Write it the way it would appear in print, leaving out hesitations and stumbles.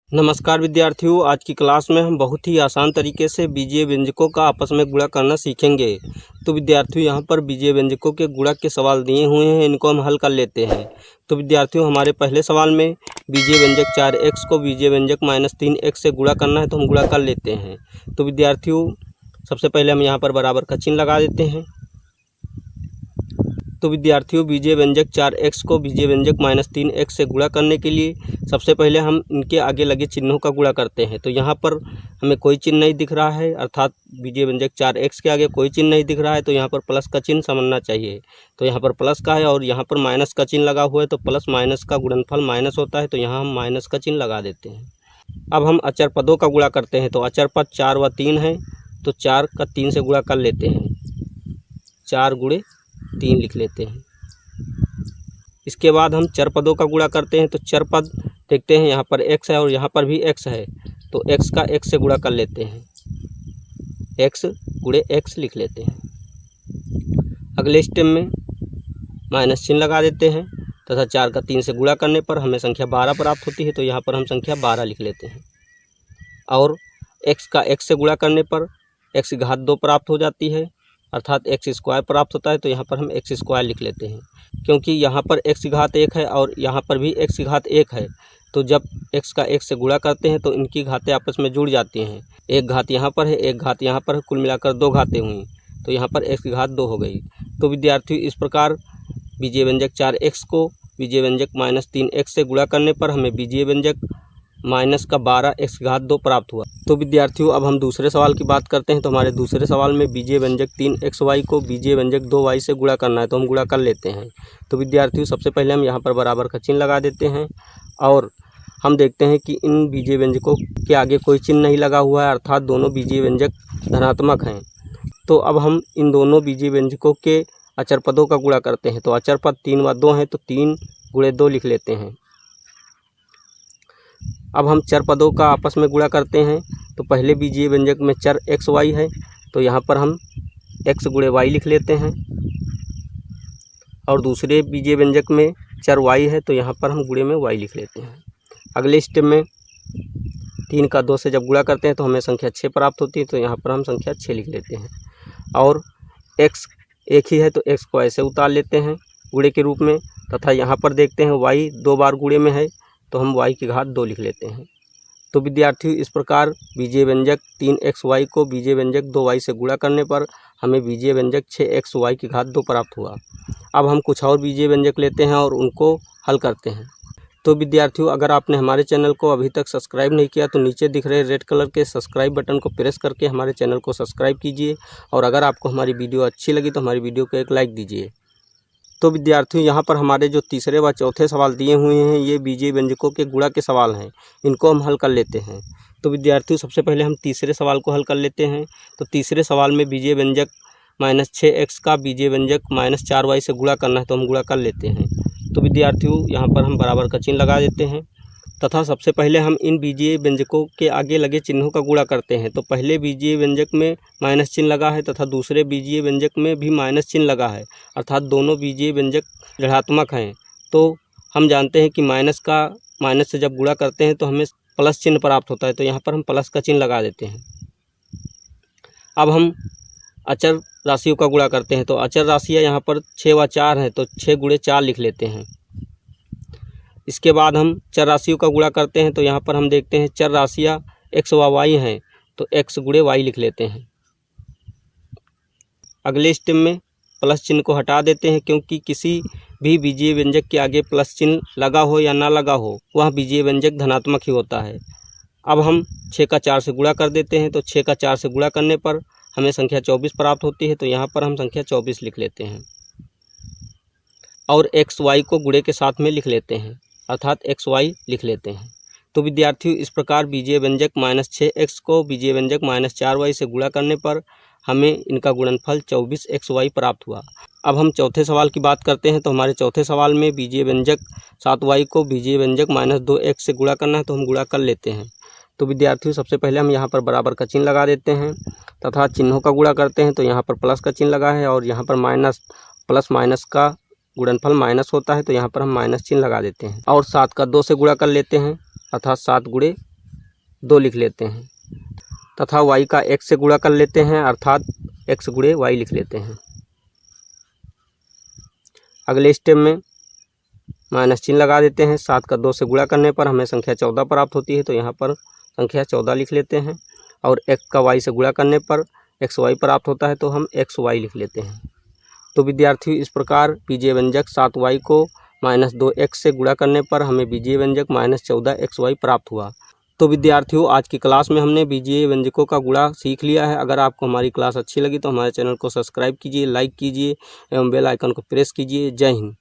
नमस्कार विद्यार्थियों, आज की क्लास में हम बहुत ही आसान तरीके से बीजीय व्यंजकों का आपस में गुणा करना सीखेंगे। तो विद्यार्थियों, यहाँ पर बीजीय व्यंजकों के गुणा के सवाल दिए हुए हैं, इनको हम हल कर लेते हैं। तो विद्यार्थियों, हमारे पहले सवाल में बीजीय व्यंजक 4x को बीजीय व्यंजक -3x से गुणा करना है, तो हम गुणा कर लेते हैं। तो विद्यार्थियों, सबसे पहले हम यहाँ पर बराबर का चिन्ह लगा देते हैं। तो विद्यार्थियों, बीजीय व्यंजक 4x को बीजीय व्यंजक -3x से गुणा करने के लिए सबसे पहले हम इनके आगे लगे चिन्हों का गुणा करते हैं। तो यहाँ पर हमें कोई चिन्ह नहीं दिख रहा है, अर्थात बीजीय व्यंजक 4x के आगे कोई चिन्ह नहीं दिख रहा है, तो यहाँ पर प्लस का चिन्ह समझना चाहिए। तो यहाँ पर प्लस का है और यहाँ पर माइनस का चिन्ह लगा हुआ है, तो प्लस माइनस का गुणनफल माइनस होता है, तो यहाँ हम माइनस का चिन्ह लगा देते हैं। अब हम अचर पदों का गुणा करते हैं। तो अचर पद 4 व 3 है, तो 4 का 3 से गुणा कर लेते हैं, 4 × 3 लिख लेते हैं। इसके बाद हम चर पदों का गुणा करते हैं। तो चर पद देखते हैं, यहाँ पर x है और यहाँ पर भी x है, तो x का x से गुणा कर लेते हैं, x × x लिख लेते हैं। अगले स्टेप में माइनस चिन्ह लगा देते हैं तथा 4 का 3 से गुणा करने पर हमें संख्या 12 प्राप्त होती है, तो यहाँ पर हम संख्या 12 लिख लेते हैं। और x का x से गुणा करने पर x की घात 2 प्राप्त हो जाती है, अर्थात x² प्राप्त होता है, तो यहाँ पर हम x² लिख लेते हैं। क्योंकि यहाँ पर x की घात 1 है और यहाँ पर भी x की घात 1 है, तो जब x का x से गुणा करते हैं तो इनकी घातें आपस में जुड़ जाती हैं। एक घात यहाँ पर है, एक घात यहाँ पर है, कुल मिलाकर 2 घातें हुई, तो यहाँ पर x की घात 2 हो गई। तो विद्यार्थियों, इस प्रकार बीजीय व्यंजक 4x को बीजीय व्यंजक -3x से गुणा करने पर हमें बीजीय व्यंजक -12x की घात 2 प्राप्त हुआ। तो विद्यार्थियों, अब हम दूसरे सवाल की बात करते हैं। तो हमारे दूसरे सवाल में बीजीय व्यंजक 3xy को बीजीय व्यंजक 2y से गुणा करना है, तो हम गुणा कर लेते हैं। तो विद्यार्थियों, सबसे पहले हम यहाँ पर बराबर का चिन्ह लगा देते हैं और हम देखते हैं कि इन बीजीय व्यंजकों के आगे कोई चिन्ह नहीं लगा हुआ है, अर्थात दोनों बीजीय व्यंजक धनात्मक हैं। तो अब हम इन दोनों बीजीय व्यंजकों के अचर पदों का गुणा करते हैं। तो अचर पद 3 व 2 हैं, तो 3 × 2 लिख लेते हैं। अब हम चर पदों का आपस में गुणा करते हैं। तो पहले बीजीय व्यंजक में चर xy है, तो यहाँ पर हम x × y लिख लेते हैं, और दूसरे बीजीय व्यंजक में चर y है, तो यहाँ पर हम गुणे में y लिख लेते हैं। अगले स्टेप में 3 का 2 से जब गुणा करते हैं तो हमें संख्या 6 प्राप्त होती है, तो यहाँ पर हम संख्या 6 लिख लेते हैं। और x एक ही है, तो x को ऐसे उतार लेते हैं गुणे के रूप में, तथा यहाँ पर देखते हैं y 2 बार गुणे में है, तो हम y की घात 2 लिख लेते हैं। तो विद्यार्थियों, इस प्रकार बीजीय व्यंजक 3xy को बीजीय व्यंजक 2y से गुणा करने पर हमें बीजीय व्यंजक 6xy की घात 2 प्राप्त हुआ। अब हम कुछ और बीजीय व्यंजक लेते हैं और उनको हल करते हैं। तो विद्यार्थियों, अगर आपने हमारे चैनल को अभी तक सब्सक्राइब नहीं किया तो नीचे दिख रहे रेड कलर के सब्सक्राइब बटन को प्रेस करके हमारे चैनल को सब्सक्राइब कीजिए, और अगर आपको हमारी वीडियो अच्छी लगी तो हमारी वीडियो को एक लाइक दीजिए। तो विद्यार्थियों, यहाँ पर हमारे जो तीसरे व चौथे सवाल दिए हुए हैं, ये बीजीय व्यंजकों के गुणा के सवाल हैं, इनको हम हल कर लेते हैं। तो विद्यार्थियों, सबसे पहले हम तीसरे सवाल को हल कर लेते हैं। तो तीसरे सवाल में बीजीय व्यंजक -6x का बीजीय व्यंजक -4y से गुणा करना है, तो हम गुणा कर लेते हैं। तो विद्यार्थियों, यहाँ पर हम बराबर का चिन्ह लगा देते हैं तथा सबसे पहले हम इन बीजीय व्यंजकों के आगे लगे चिन्हों का गुणा करते हैं। तो पहले बीजीय व्यंजक में माइनस चिन्ह लगा है तथा दूसरे बीजीय व्यंजक में भी माइनस चिन्ह लगा है, अर्थात दोनों बीजीय व्यंजक ऋणात्मक हैं। तो हम जानते हैं कि माइनस से जब गुणा करते हैं तो हमें प्लस चिन्ह प्राप्त होता है, तो यहाँ पर हम प्लस का चिन्ह लगा देते हैं। अब हम अचर राशियों का गुणा करते हैं। तो अचर राशियाँ यहाँ पर 6 व 4 हैं, तो 6 × 4 लिख लेते हैं। इसके बाद हम चर राशियों का गुणा करते हैं। तो यहाँ पर हम देखते हैं चर राशियाँ x व y हैं, तो x × y लिख लेते हैं। अगले स्टेप में प्लस चिन्ह को हटा देते हैं, क्योंकि किसी भी बीजीय व्यंजक के आगे प्लस चिन्ह लगा हो या ना लगा हो, वह बीजीय व्यंजक धनात्मक ही होता है। अब हम 6 का 4 से गुणा कर देते हैं। तो 6 का 4 से गुणा करने पर हमें संख्या 24 प्राप्त होती है, तो यहाँ पर हम संख्या 24 लिख लेते हैं। और x y को गुणे के साथ में लिख लेते हैं, अर्थात xy लिख लेते हैं। तो विद्यार्थियों, इस प्रकार बीजीय व्यंजक -6x को बीजीय व्यंजक -4y से गुणा करने पर हमें इनका गुणनफल 24xy प्राप्त हुआ। अब हम चौथे सवाल की बात करते हैं। तो हमारे चौथे सवाल में बीजीय व्यंजक 7y को बीजीय व्यंजक -2x से गुणा करना है, तो हम गुणा कर लेते हैं। तो विद्यार्थियों, सबसे पहले हम यहाँ पर बराबर का चिन्ह लगा देते हैं तथा चिन्हों का गुणा करते हैं। तो यहाँ पर प्लस का चिन्ह लगा है और यहाँ पर माइनस, प्लस माइनस का गुणनफल माइनस होता है, तो यहाँ पर हम माइनस चिन्ह लगा देते हैं। और 7 का 2 से गुणा कर लेते हैं, अर्थात 7 × 2 लिख लेते हैं तथा y का x से गुणा कर लेते हैं, अर्थात x गुणे y लिख लेते हैं। अगले स्टेप में माइनस चिन्ह लगा देते हैं। 7 का 2 से गुणा करने पर हमें संख्या 14 प्राप्त होती है, तो यहाँ पर संख्या 14 लिख लेते हैं। और x का y से गुणा करने पर xy प्राप्त होता है, तो हम xy लिख लेते हैं। तो विद्यार्थियों, इस प्रकार बीजीय व्यंजक 7y को -2x से गुणा करने पर हमें बीजीय व्यंजक -14xy प्राप्त हुआ। तो विद्यार्थियों, आज की क्लास में हमने बीजीय व्यंजकों का गुणा सीख लिया है। अगर आपको हमारी क्लास अच्छी लगी तो हमारे चैनल को सब्सक्राइब कीजिए, लाइक कीजिए एवं बेल आइकन को प्रेस कीजिए। जय हिंद।